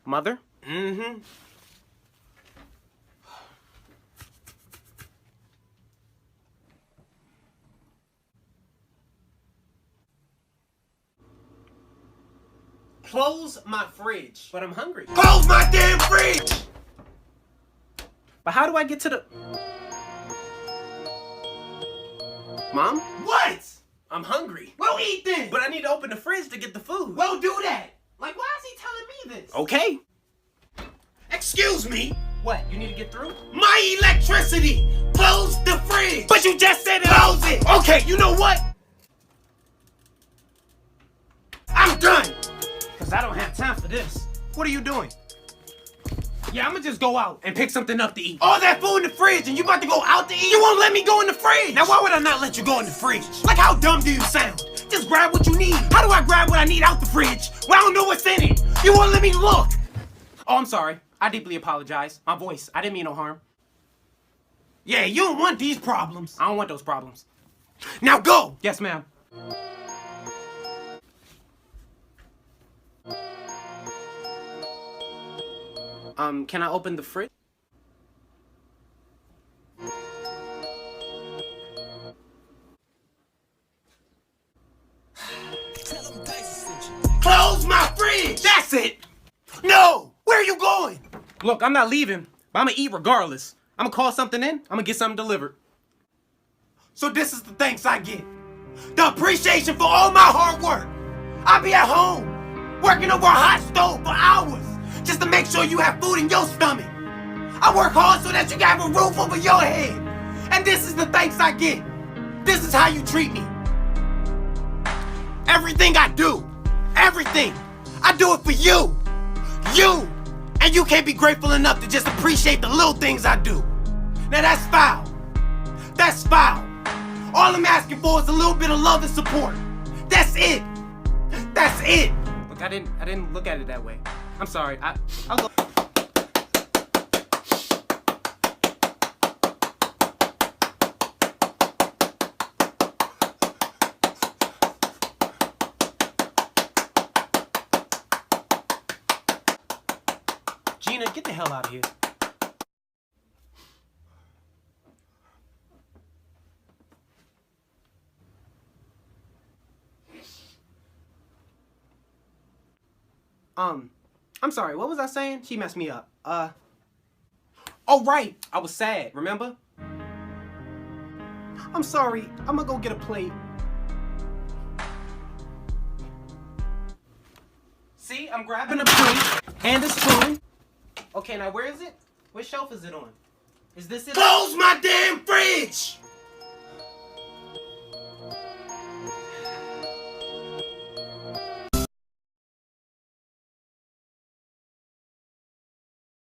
Mother? Mm-hmm. Close my fridge. But I'm hungry. Close my damn fridge! But how do I get to the... Mom? What? I'm hungry. Well, eat then. But I need to open the fridge to get the food. Well, do that. Like, why is he telling me this? Okay. Excuse me. What, you need to get through? My electricity. Close the fridge. But you just said it. Close it. Okay, you know what? I'm done. Because I don't have time for this. What are you doing? Yeah, I'm gonna just go out and pick something up to eat. All that food in the fridge and you about to go out to eat? You won't let me go in the fridge. Now, why would I not let you go in the fridge? Like, how dumb do you sound? Just grab what you need. How do I grab what I need out the fridge when I don't know what's in it? You won't let me look. Oh, I'm sorry. I deeply apologize. My voice. I didn't mean no harm. Yeah, you don't want these problems. I don't want those problems. Now go. Yes, ma'am. Can I open the fridge? Close my fridge. That's it. No. Where are you going? Look, I'm not leaving, but I'm gonna eat regardless. I'm gonna call something in. I'm gonna get something delivered. So this is the thanks I get. The appreciation for all my hard work. I be at home, working over a hot stove for hours, just to make sure you have food in your stomach. I work hard so that you can have a roof over your head. And this is the thanks I get. This is how you treat me. Everything I do, everything, I do it for you. You. And you can't be grateful enough to just appreciate the little things I do. Now that's foul. That's foul. All I'm asking for is a little bit of love and support. That's it. That's it. Look, I didn't look at it that way. I'm sorry. I'll go. Gina, get the hell out of here. I'm sorry, what was I saying? She messed me up. Oh right, I was sad, remember? I'm sorry, I'm gonna go get a plate. See, I'm grabbing a plate and a spoon. Okay, now where is it? What shelf is it on? Is this it? Close my damn fridge!